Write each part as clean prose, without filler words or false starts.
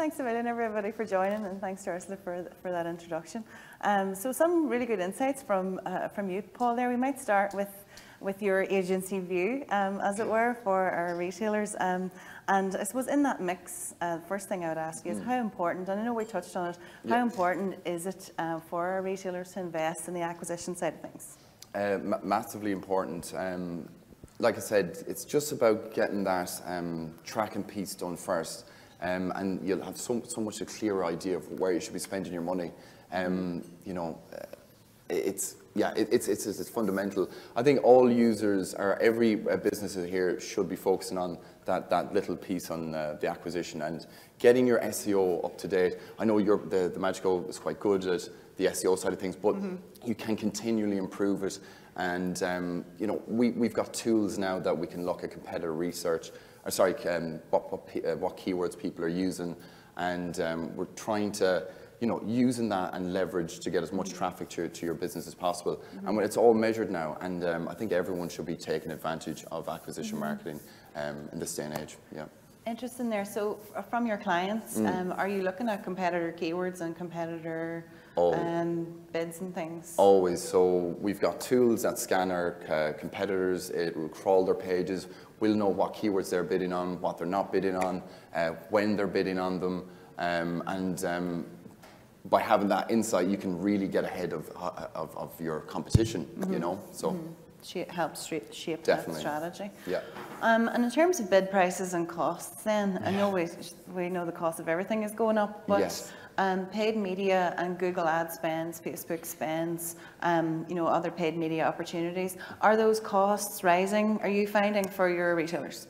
Thanks a million, everybody, for joining, and thanks to Ursula for that introduction. So some really good insights from you, Paul, there. We might start with your agency view, as it were, for our retailers. And I suppose in that mix, first thing I would ask you is how important, and I know we touched on it, how important is it for our retailers to invest in the acquisition side of things? Massively important. Like I said, it's just about getting that tracking piece done first. And you'll have so much a clearer idea of where you should be spending your money. You know, it's fundamental. I think all users, or every business here, should be focusing on that little piece on the acquisition and getting your SEO up to date. I know the Magico is quite good at the SEO side of things, but you can continually improve it. And you know, we've got tools now that we can look at competitor research. What keywords people are using, and we're trying to, you know, using that and leverage to get as much traffic to your business as possible. And it's all measured now, and I think everyone should be taking advantage of acquisition marketing in this day and age. Yeah. Interesting there. So from your clients, are you looking at competitor keywords and competitor bids and things? Always. So we've got tools that scan our competitors. It will crawl their pages. We'll know what keywords they're bidding on, what they're not bidding on, when they're bidding on them, and by having that insight, you can really get ahead of your competition. You know, so it helps shape definitely that strategy. Yeah. And in terms of bid prices and costs, then I know we know the cost of everything is going up, but paid media and Google ad spends, Facebook spends, you know, other paid media opportunities, are those costs rising? Are you finding for your retailers?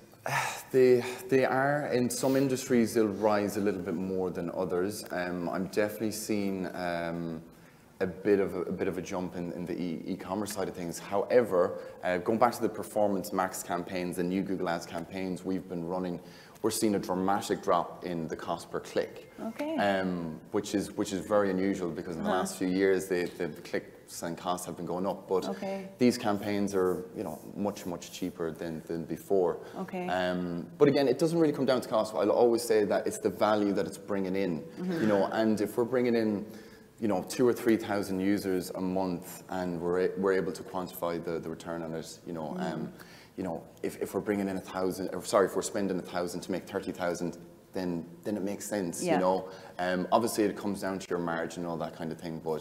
They are. In some industries, they'll rise a little bit more than others. I'm definitely seeing a bit of a jump in the e-commerce side of things. However, going back to the Performance Max campaigns, the new Google Ads campaigns we've been running, we're seeing a dramatic drop in the cost per click. Okay. Which is very unusual, because in the last few years the clicks and costs have been going up. But these campaigns are, you know, much cheaper than before. Okay. But again, it doesn't really come down to cost. I'll always say that it's the value that it's bringing in. You know, and if we're bringing in, you know, 2,000 or 3,000 users a month, and we're able to quantify the return on it, you know. You know, if we're bringing in 1,000, or sorry, if we're spending 1,000 to make 30,000, then it makes sense. You know. Obviously, it comes down to your margin and all that kind of thing. But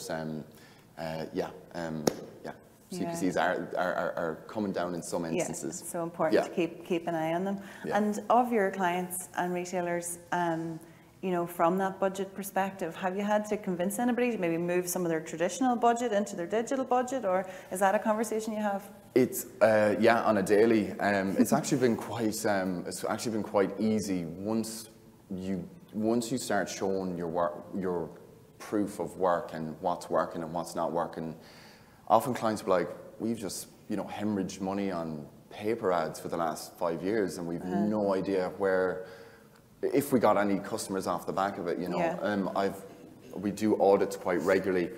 CPCs are coming down in some instances. So important to keep an eye on them. And of your clients and retailers, you know, from that budget perspective, have you had to convince anybody to maybe move some of their traditional budget into their digital budget, or is that a conversation you have? It's on a daily. It's actually been quite easy once you start showing your proof of work and what's working and what's not working. Often clients will be like, we've just, you know, hemorrhaged money on paper ads for the last 5 years, and we've no idea if we got any customers off the back of it. You know, we do audits quite regularly,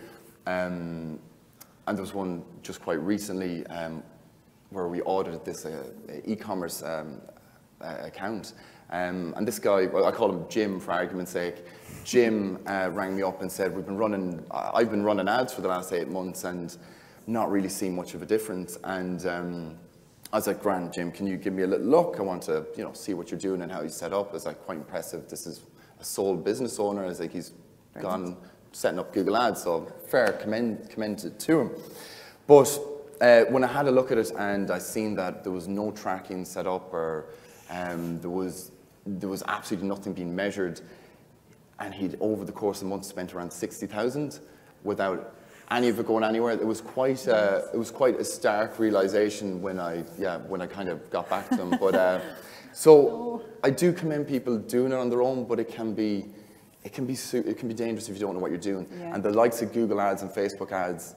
and there was one just quite recently where we audited this e-commerce account, and this guy, well, I call him Jim for argument's sake. Jim rang me up and said, I've been running ads for the last 8 months and not really seeing much of a difference. And I was like, grand, Jim, can you give me a little look? I want to, you know, see what you're doing and how you set up. It's like quite impressive. This is a sole business owner. It's like he's gone setting up Google Ads, so fair commended to him. But when I had a look at it and I seen that there was no tracking set up, or there was absolutely nothing being measured, and he'd over the course of the month spent around 60,000 without any of it going anywhere. It was quite a stark realization when I kind of got back to him. But so I do commend people doing it on their own, but it can be dangerous if you don't know what you're doing. And the likes of Google Ads and Facebook Ads,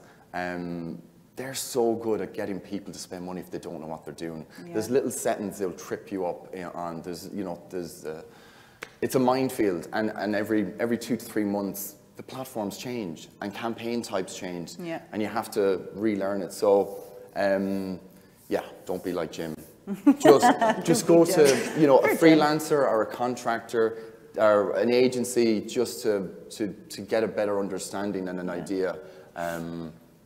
they're so good at getting people to spend money if they don't know what they're doing. There's little settings they'll trip you up on. It's a minefield, and every 2 to 3 months the platforms change and campaign types change, and you have to relearn it. So don't be like Jim. Just go to, you know, a freelancer or a contractor. or an agency just to get a better understanding and an idea,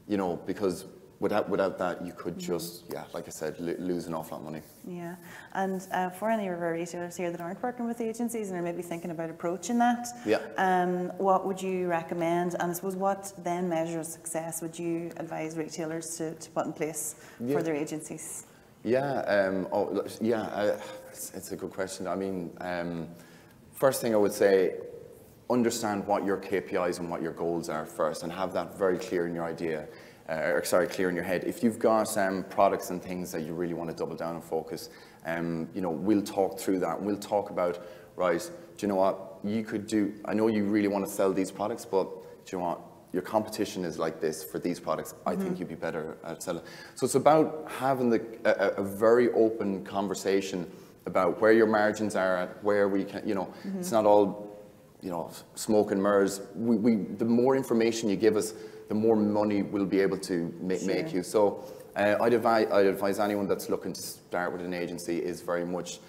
you know, because without that you could just, like I said, lose an awful lot of money. Yeah, and for any of our retailers here that aren't working with agencies and are maybe thinking about approaching that, what would you recommend? And I suppose what then measure of success would you advise retailers to put in place for their agencies? It's a good question. I mean, first thing I would say, understand what your KPIs and what your goals are first, and have that very clear in your idea. Clear in your head. If you've got products and things that you really want to double down and focus, you know, we'll talk through that. We'll talk about, right, do you know what you could do? I know you really want to sell these products, but do you know what? Your competition is like this for these products. I think you'd be better at selling. So it's about having a very open conversation about where your margins are at, where we can, you know, it's not all, you know, smoke and mirrors. The more information you give us, the more money we'll be able to make you. So I'd advise anyone that's looking to start with an agency is very much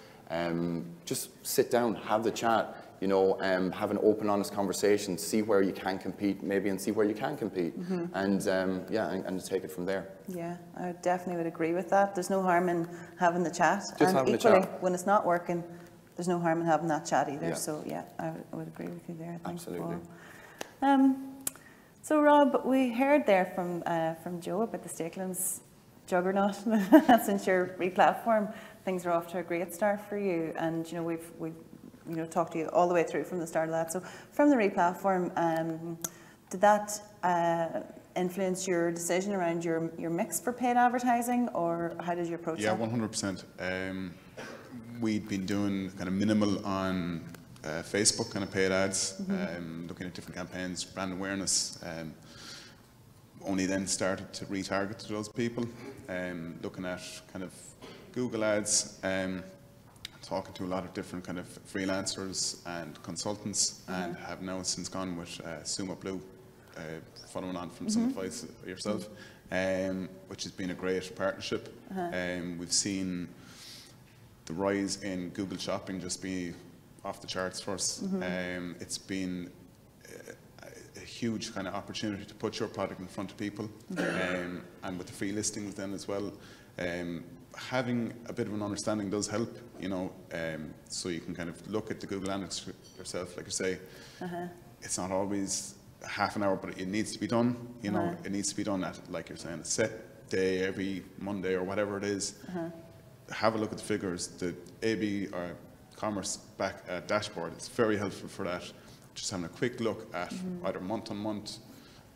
just sit down, have the chat, you know, have an open, honest conversation, see where you can compete maybe and see where you can compete, and and take it from there. Yeah, I definitely would agree with that. There's no harm in having the chat. Just and having equally, the chat. when it's not working, there's no harm in having that chat either. So yeah, I would agree with you there. Absolutely. So Rob, we heard there from Joe about the Stakelums juggernaut. Since your re-platform, things are off to a great start for you, and you know we've you know talked to you all the way through from the start of that. So from the re-platform, did that influence your decision around your mix for paid advertising, or how did you approach that? Yeah, 100%. We'd been doing kind of minimal on Facebook kind of paid ads, looking at different campaigns, brand awareness. Only then started to retarget to those people, looking at kind of Google ads, talking to a lot of different kind of freelancers and consultants, and have now since gone with Sumo Blue, following on from some advice yourself, which has been a great partnership. We've seen the rise in Google Shopping just be off the charts for us. It's been a huge kind of opportunity to put your product in front of people, and with the free listings then as well. Having a bit of an understanding does help, you know, so you can kind of look at the Google Analytics yourself, like you say. It's not always half an hour, but it needs to be done, you know, it needs to be done at, like you're saying, a set day every Monday or whatever it is. Have a look at the figures. The AB or commerce dashboard, it's very helpful for that. Just having a quick look at either month on month,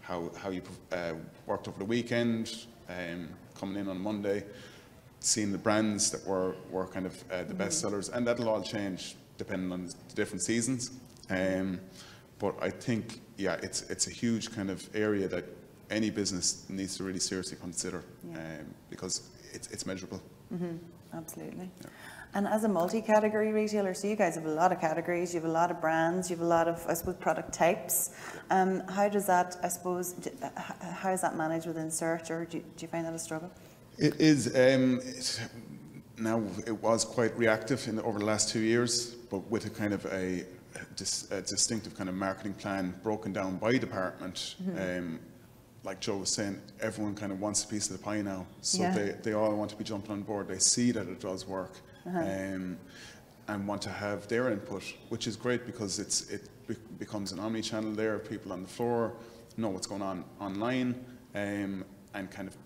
how you worked over the weekend, coming in on Monday, seeing the brands that were kind of the best sellers, and that'll all change depending on the different seasons. But I think, yeah, it's a huge kind of area that any business needs to really seriously consider, because it's measurable. Absolutely. Yeah. And as a multi-category retailer, so you guys have a lot of categories, you have a lot of brands, you have a lot of, I suppose, product types. How does that, I suppose, how is that managed within search, or do you find that a struggle? It is. Now, it was quite reactive over the last 2 years, but with a kind of a distinctive kind of marketing plan broken down by department. Like Joe was saying, everyone kind of wants a piece of the pie now, so they all want to be jumping on board. They see that it does work, and want to have their input, which is great because it becomes an omni-channel there. People on the floor know what's going on online, and kind of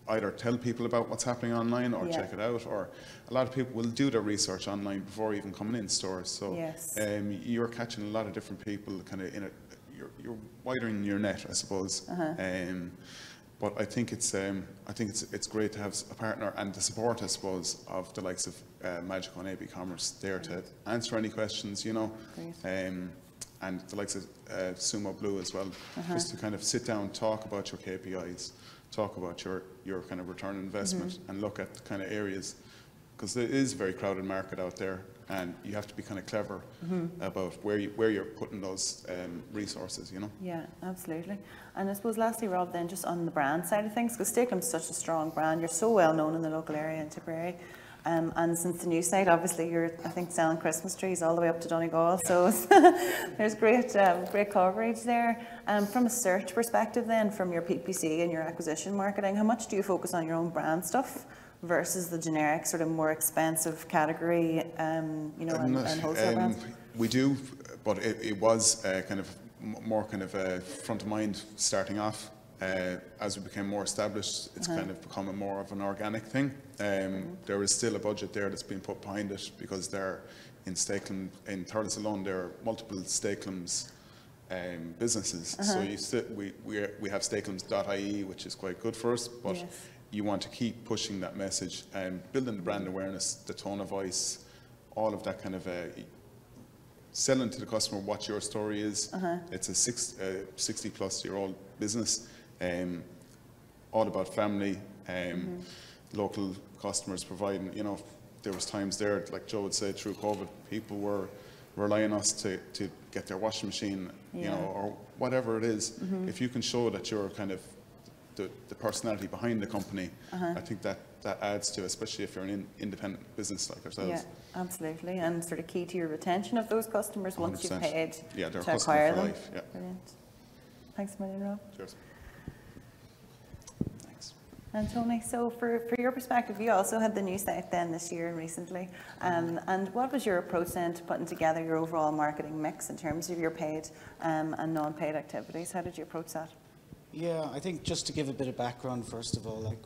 either tell people about what's happening online or check it out, or a lot of people will do their research online before even coming in stores. So you're catching a lot of different people kind of in it. You're widening your net, I suppose. But I think it's great to have a partner and the support, I suppose, of the likes of Magical and AB Commerce there to answer any questions, you know, and the likes of Sumo Blue as well, just to kind of sit down, talk about your KPIs, talk about your kind of return on investment, and look at kind of areas, because there is a very crowded market out there, and you have to be kind of clever about where you're putting those resources, you know. Yeah, absolutely. And I suppose lastly, Rob, then just on the brand side of things, because Stakelums is such a strong brand, you're so well known in the local area in Tipperary. And since the new site, obviously you're, I think, selling Christmas trees all the way up to Donegal, so there's great coverage there. From a search perspective then, from your PPC and your acquisition marketing, how much do you focus on your own brand stuff versus the generic, sort of more expensive category, and wholesale brands? We do, but it was kind of more kind of front of mind starting off. As we became more established, it's kind of become more of an organic thing. There is still a budget there that's been put behind it, because there in Thurles alone, there are multiple Stakelums businesses. So we have Stakelums.ie, which is quite good for us, but you want to keep pushing that message and building the brand awareness, the tone of voice, all of that kind of selling to the customer what your story is. It's a 60-plus-year-old business. All about family, local customers providing, there was times there, like Joe would say, through COVID, people were relying on us to get their washing machine, or whatever it is. If you can show that you're kind of the personality behind the company, I think that adds to, especially if you're an independent business like ourselves. Yeah, absolutely, and sort of key to your retention of those customers once you've 100%. paid they're to acquire them. life. Yeah. Brilliant. Thanks a million, Rob. Cheers. And Tony, so for your perspective, you also had the new site then this year and recently, and what was your approach then to putting together your overall marketing mix in terms of your paid and non-paid activities? How did you approach that? Yeah, I think just to give a bit of background, first of all, like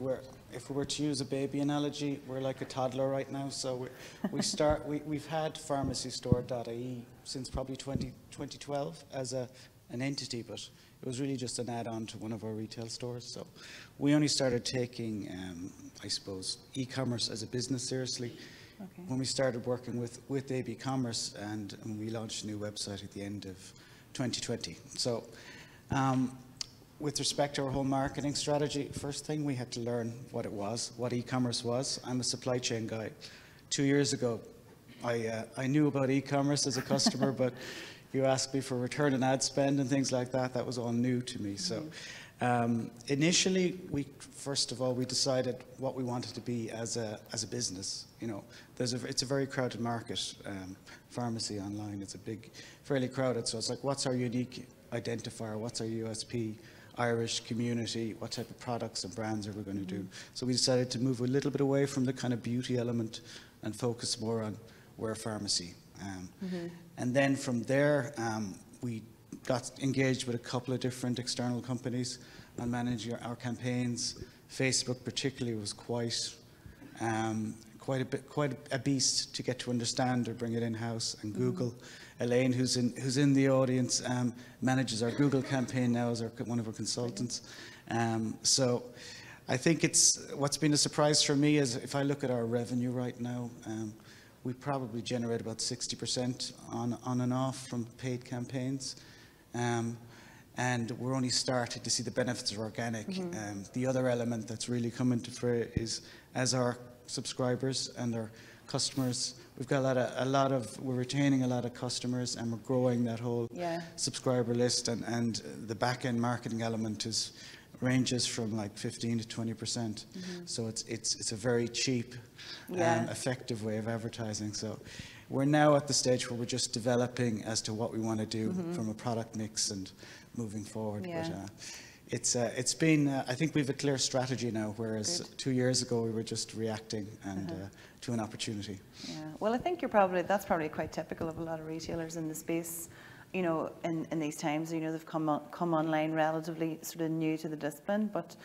if we were to use a baby analogy, we're like a toddler right now. So we've had Pharmacystore.ie since probably 2012 as an entity, but it was really just an add-on to one of our retail stores. So we only started taking, I suppose, e-commerce as a business seriously when we started working with AB Commerce, and we launched a new website at the end of 2020. So with respect to our whole marketing strategy, first thing we had to learn what e-commerce was. I'm a supply chain guy. 2 years ago, I knew about e-commerce as a customer, but you asked me for return on ad spend and things like that. That was all new to me. So initially, first of all, we decided what we wanted to be as a business. It's a very crowded market. Pharmacy online, it's a big, fairly crowded. So it's like, what's our unique identifier? What's our USP? Irish community, what type of products and brands are we going to do? So we decided to move a little bit away from the kind of beauty element and focus more on we're a pharmacy. And then from there, we got engaged with a couple of different external companies on managing our campaigns. Facebook particularly was quite a beast to get to understand or bring it in-house. And Google, Elaine, who's in the audience, manages our Google campaign now as one of our consultants. So I think what's been a surprise for me is if I look at our revenue right now, we probably generate about 60% on and off from paid campaigns. And we're only starting to see the benefits of organic. The other element that's really come into play is as our subscribers and our customers, we've got we're retaining a lot of customers, and we're growing that whole subscriber list, and the back-end marketing element ranges from like 15 to 20%. So it's a very cheap, effective way of advertising. So we're now at the stage where we're just developing as to what we want to do from a product mix and moving forward. But it's been, I think we have a clear strategy now, whereas 2 years ago we were just reacting and to an opportunity. Yeah, well, I think that's probably quite typical of a lot of retailers in the space. In these times, they've come online relatively sort of new to the discipline, but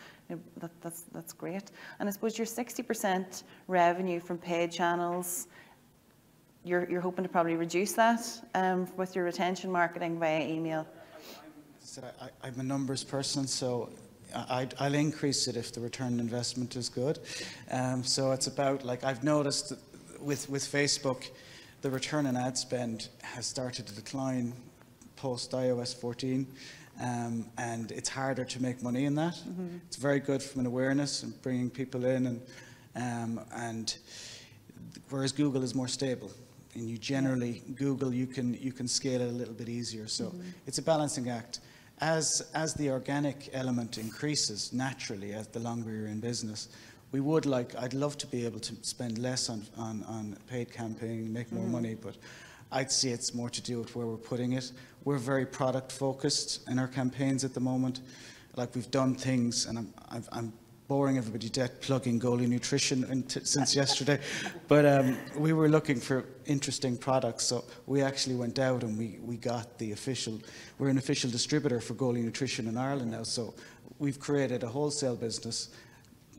that's great. And I suppose your 60% revenue from paid channels, you're hoping to probably reduce that with your retention marketing via email. I'm a numbers person, so I'll increase it if the return on investment is good. So it's about, like, I've noticed with Facebook, the return on ad spend has started to decline post iOS 14, and it's harder to make money in that. It's very good from an awareness and bringing people in, and whereas Google is more stable. And you generally, Google, you can scale it a little bit easier. So it's a balancing act. As the organic element increases naturally, as the longer you're in business, we would like, I'd love to be able to spend less on paid campaigning, make more money, but I'd say it's more to do with where we're putting it. We're very product focused in our campaigns at the moment. Like, we've done things, and I'm boring everybody to death plugging Goalie Nutrition since yesterday, but we were looking for interesting products, so we actually went out and we got the we're an official distributor for Goalie Nutrition in Ireland now, so we've created a wholesale business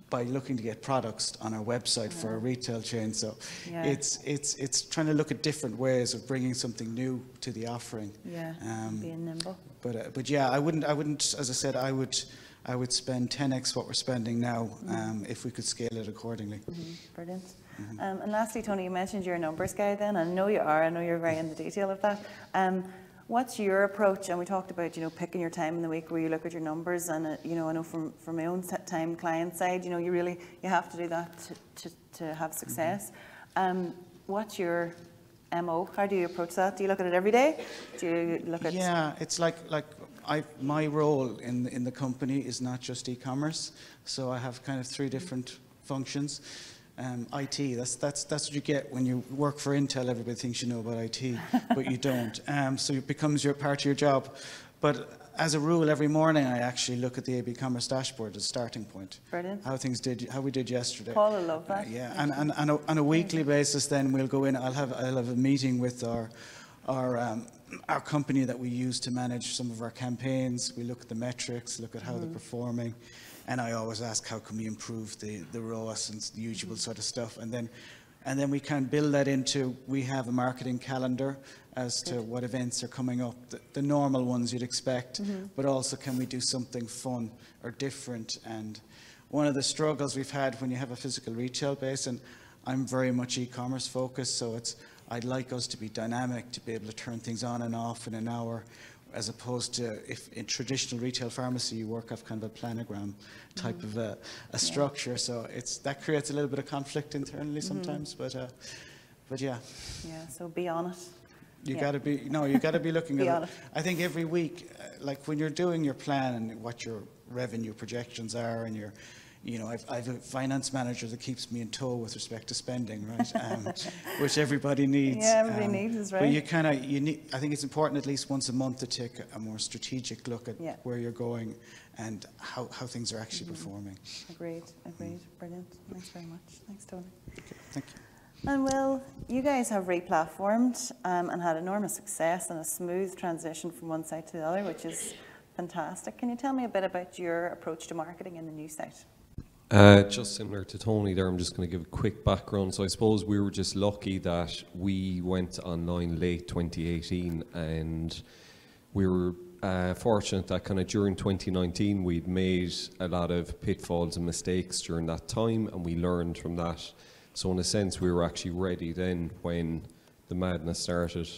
by looking to get products on our website for a retail chain. So it's trying to look at different ways of bringing something new to the offering. Yeah, being nimble. But yeah, I wouldn't. As I said, I would spend 10x what we're spending now if we could scale it accordingly. Brilliant. And lastly, Tony, you mentioned you're a numbers guy then, and I know you are. I know you're very in the detail of that. What's your approach? And we talked about, picking your time in the week where you look at your numbers, and I know from my own time client side, you have to do that to have success. What's your MO? How do you approach that? Do you look at it every day? Do you look at? Yeah, it's like my role in the company is not just e-commerce, so I have kind of 3 different functions. IT, that's what you get when you work for Intel. Everybody thinks you know about IT, but you don't. So it becomes part of your job. But as a rule, every morning I actually look at the AB Commerce dashboard as a starting point. Brilliant. How we did yesterday. Paul will love that. Yeah, and on a weekly basis, then we'll go in. I'll have a meeting with our company that we use to manage some of our campaigns. We look at the metrics, look at how they're performing. And I always ask, how can we improve the ROAS and the usual sort of stuff. And then we can build that into, we have a marketing calendar as to what events are coming up, the normal ones you'd expect, but also can we do something fun or different. And one of the struggles we've had when you have a physical retail base, and I'm very much e-commerce focused, so I'd like us to be dynamic, to be able to turn things on and off in an hour, as opposed to if in traditional retail pharmacy you work off kind of a planogram type of a structure. So that creates a little bit of conflict internally sometimes, but yeah. Yeah, so be on it. You got to be looking at it. I think every week, like when you're doing your plan and what your revenue projections are, and I've a finance manager that keeps me in tow with respect to spending, right? Which everybody needs. Yeah, everybody needs, is right. But I think it's important at least once a month to take a more strategic look at where you're going and how things are actually performing. Agreed. Brilliant. Thanks very much. Thanks, Tony. Okay, thank you. And Will, you guys have re-platformed and had enormous success and a smooth transition from one site to the other, which is fantastic. Can you tell me a bit about your approach to marketing in the new site? Just similar to Tony there, I'm just going to give a quick background. So I suppose we were just lucky that we went online late 2018, and we were fortunate that kind of during 2019 we'd made a lot of pitfalls and mistakes during that time, and we learned from that. So in a sense we were actually ready then when the madness started,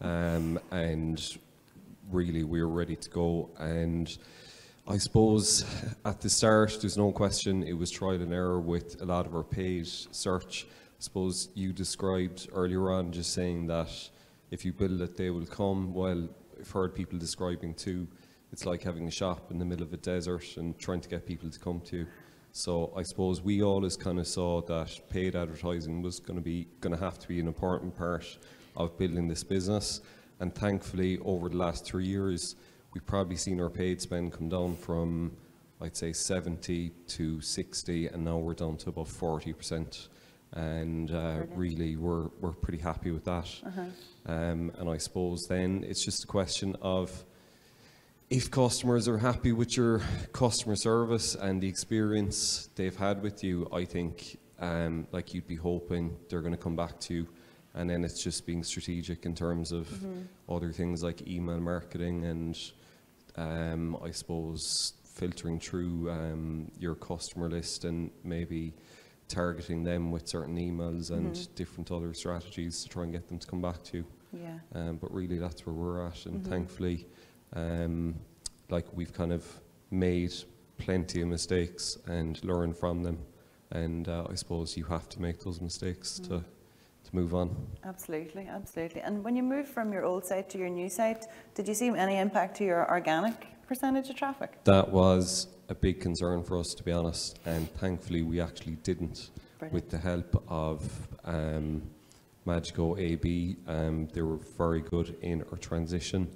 and really we were ready to go. And I suppose at the start, there's no question, it was trial and error with a lot of our paid search. I suppose you described earlier on just saying that if you build it, they will come. Well, I've heard people describing too, it's like having a shop in the middle of a desert and trying to get people to come to you. So I suppose we always kind of saw that paid advertising was going to have to be an important part of building this business. And thankfully, over the last 3 years, we've probably seen our paid spend come down from, I'd say, 70 to 60, and now we're down to about 40%. And really, we're pretty happy with that. And I suppose then it's just a question of if customers are happy with your customer service and the experience they've had with you, I think like you'd be hoping they're going to come back to you. And then it's just being strategic in terms of other things like email marketing and I suppose filtering through your customer list and maybe targeting them with certain emails and different other strategies to try and get them to come back to you. Yeah. But really that's where we're at, and thankfully like we've kind of made plenty of mistakes and learned from them, and I suppose you have to make those mistakes to move on. Absolutely. And when you moved from your old site to your new site, did you see any impact to your organic percentage of traffic? That was a big concern for us, to be honest, and thankfully we actually didn't. Brilliant. With the help of Magico.ie, they were very good in our transition,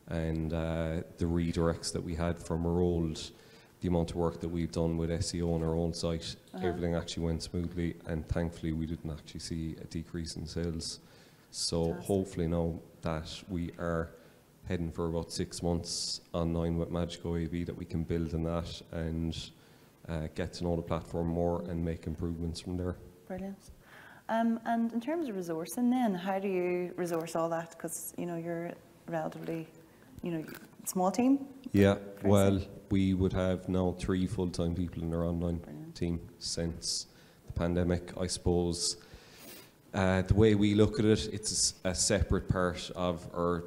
and the redirects that we had from our old, the amount of work that we've done with SEO on our own site, everything actually went smoothly, and thankfully we didn't actually see a decrease in sales. So Fantastic. hopefully now that we are heading for about 6 months online with Magico.ie, that we can build on that and get to know the platform more and make improvements from there. Brilliant. And in terms of resourcing then, how do you resource all that? Because, you know, you're a relatively, you know, small team. Yeah, Very well, simple. we would have now 3 full-time people in our online Brilliant. team since the pandemic, I suppose. The way we look at it, it's a separate part of our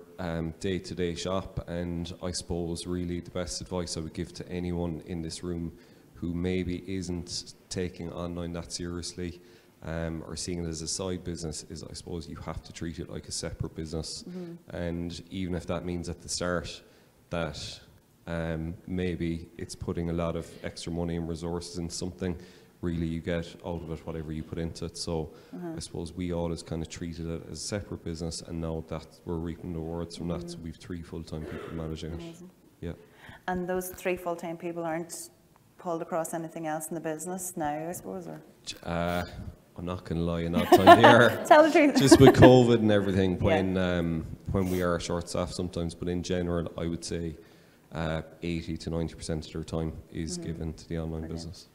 day-to-day shop, and I suppose really the best advice I would give to anyone in this room who maybe isn't taking online that seriously or seeing it as a side business is, I suppose, you have to treat it like a separate business. And even if that means at the start that maybe it's putting a lot of extra money and resources into something, really you get out of it whatever you put into it. So I suppose we always kind of treated it as a separate business, and now that we're reaping the rewards from that, so we've 3 full-time people managing it. Amazing. Yeah. And those 3 full-time people aren't pulled across anything else in the business now, I suppose, or? I'm not going to lie, in that time of year, Tell the truth. just with COVID and everything, when we are short-staffed sometimes, but in general, I would say 80 to 90% of their time is given to the online business.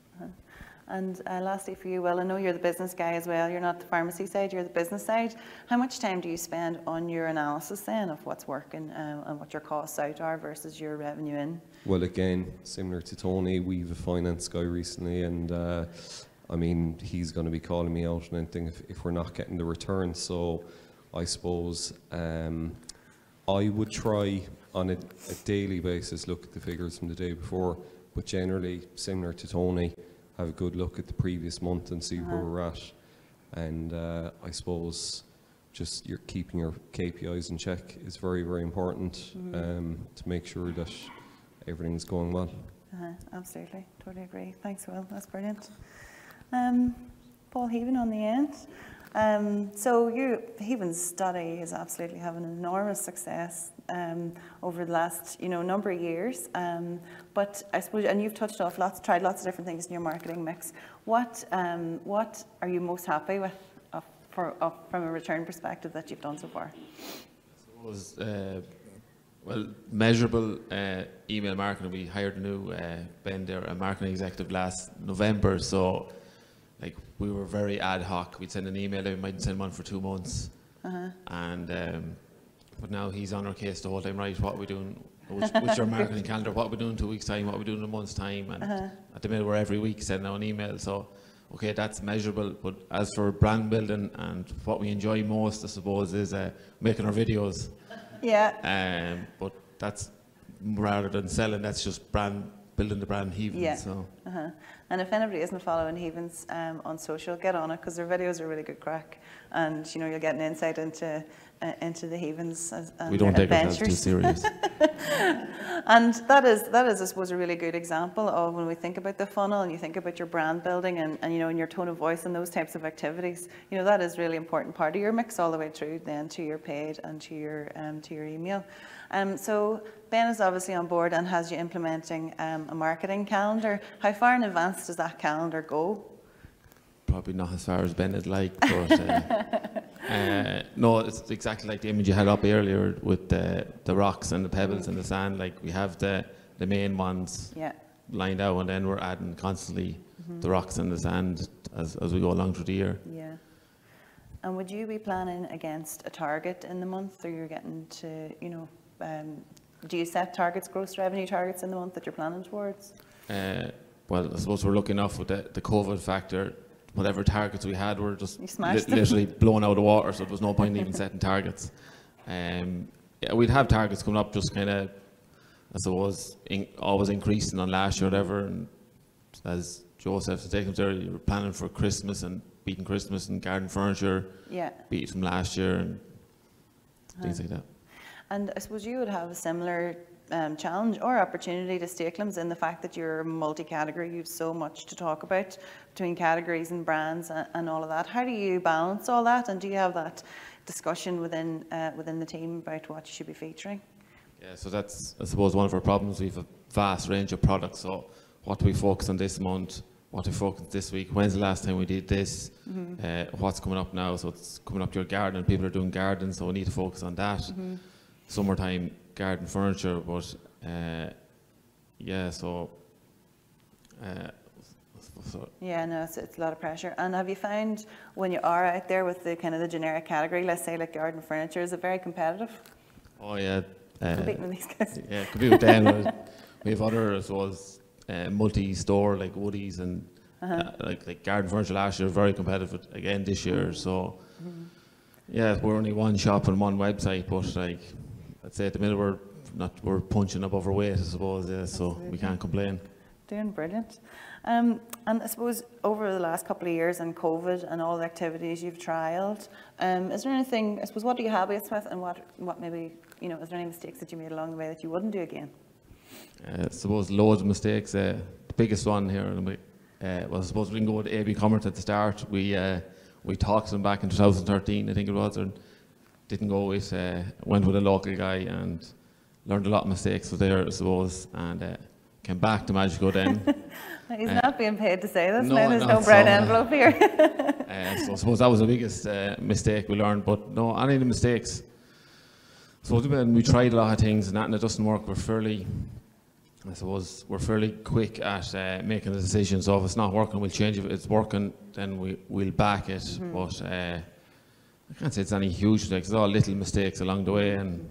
And lastly for you, Will, I know you're the business guy as well. You're not the pharmacy side, you're the business side. How much time do you spend on your analysis then of what's working and what your costs out are versus your revenue in? Well, again, similar to Tony, we've a finance guy recently, and I mean, he's going to be calling me out and anything if we're not getting the return. So I suppose I would try on a daily basis look at the figures from the day before, but generally, similar to Tony, have a good look at the previous month and see where we're at. And I suppose just you're keeping your KPIs in check is very, very important to make sure that everything's going well. Absolutely, totally agree. Thanks, Will, that's brilliant. Paul Heavin on the end. So Heavins.ie is absolutely having enormous success over the last number of years. But I suppose, and you've touched off tried lots of different things in your marketing mix. What are you most happy with from a return perspective that you've done so far? I suppose, well, measurable email marketing. We hired a new Ben there, a marketing executive last November. So, like, we were very ad hoc. We'd send an email, we might send one for 2 months, and but now he's on our case the whole time. Right, what are we doing? What's your marketing calendar? What are we doing in 2 weeks' time? What are we doing in a month's time? And at the minute, we're every week sending out an email. So, okay, that's measurable. But as for brand building and what we enjoy most, I suppose, is making our videos. Yeah. But that's rather than selling. That's just building the brand Heavins. Yeah. So. And if anybody isn't following Heavins on social, get on it, because their videos are really good crack, and you'll get an insight into the Heavins and we don't their take ourselves too adventures. serious. And that is, I suppose, a really good example of when we think about the funnel and you think about your brand building and and your tone of voice and those types of activities. That is really important part of your mix all the way through then to your paid and to your email. So Ben is obviously on board and has you implementing a marketing calendar. How far in advance does that calendar go? Probably not as far as Ben would like, but no, it's exactly like the image you had up earlier with the rocks and the pebbles and the sand. Like, we have the main ones lined out, and then we're adding constantly the rocks and the sand as we go along through the year. Yeah. And would you be planning against a target in the month, or you're getting to, do you set targets, gross revenue targets in the month that you're planning towards? Well, I suppose we're lucky enough with the COVID factor. Whatever targets we had were just literally blown out of the water, so there was no point in even setting targets. Yeah, we'd have targets coming up, just kind of, I suppose, always increasing on last year or whatever. And as Joseph said, you were planning for Christmas and beating Christmas and garden furniture, beat from last year and things like that. And I suppose you would have a similar challenge or opportunity to Stakelums in the fact that you're multi-category, you have so much to talk about between categories and brands and all of that. How do you balance all that, and do you have that discussion within the team about what you should be featuring? Yeah, so that's, I suppose, one of our problems. We have a vast range of products, so what do we focus on this month? What do we focus this week? When's the last time we did this? What's coming up now? So it's coming up to your garden. People are doing gardens, so we need to focus on that. Summertime garden furniture, but yeah, so. Yeah, no, it's a lot of pressure. And have you found when you are out there with the kind of the generic category, let's say like garden furniture, is it very competitive? Oh yeah. Competing with these guys. Yeah, compete with them. We have other, as well as multi-store like Woodies and like garden furniture last year, very competitive again this year. So yeah, we're only one shop and one website, but like I'd say at the minute we're punching above our weight, I suppose. Yeah, so we can't complain. Doing brilliant. And I suppose over the last couple of years and COVID and all the activities you've trialled, is there anything, I suppose, what are you happiest with, and what maybe, you know, is there any mistakes that you made along the way that you wouldn't do again? I suppose loads of mistakes. The biggest one here, well, I suppose we can go with AB Commerce at the start. We talked to them back in 2013, I think it was, and didn't go with, went with a local guy and learned a lot of mistakes there, I suppose, and came back to Magico then. He's not being paid to say this, no, now there's no brown so, envelope here. So I suppose that was the biggest mistake we learned, but no, any of the mistakes. So we tried a lot of things and it doesn't work. We're fairly quick at making a decision. So if it's not working, we'll change it. If it's working, then we'll back it. But I can't say it's any huge mistakes. It's all little mistakes along the way. And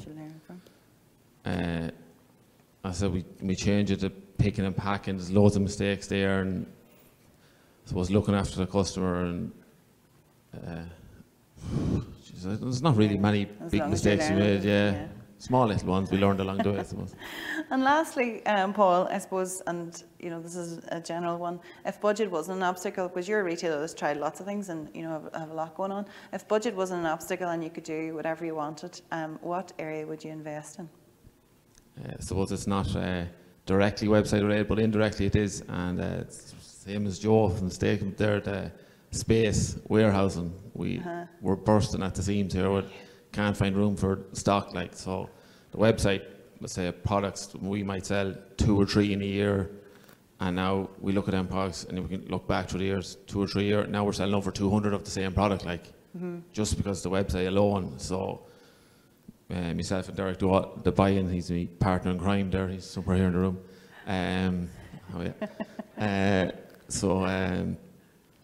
I said we change it to picking and packing. There's loads of mistakes there, and I suppose looking after the customer, and there's not really many big mistakes we made. Yeah. Small little ones we learned along the way, I suppose. And lastly, Paul, I suppose, and you know, this is a general one, if budget wasn't an obstacle, because you're a retailer that's tried lots of things and you know have a lot going on, if budget wasn't an obstacle and you could do whatever you wanted, what area would you invest in? I suppose it's not directly website related, but indirectly it is, and it's same as Joe from the Stakelums there, the space, warehousing. We're bursting at the seams here. We can't find room for stock, like, so the website, let's say products, we might sell 2 or 3 in a year, and now we look at them products and we can look back through the years, 2 or 3 years, now we're selling over 200 of the same product, like, just because the website alone. So myself and Derek do the buy-in. He's my partner in crime there. He's somewhere here in the room.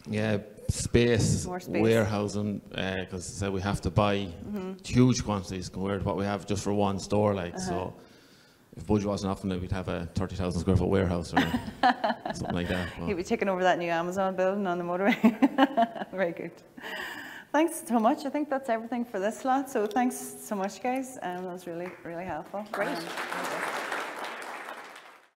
Yeah, space, warehousing, because we have to buy huge quantities compared to what we have just for one store. Like, so if budget wasn't often, we'd have a 30,000 square foot warehouse or something like that. Well, you'd be taking over that new Amazon building on the motorway. Very good. Thanks so much. I think that's everything for this slot. So thanks so much, guys. That was really, really helpful. Great.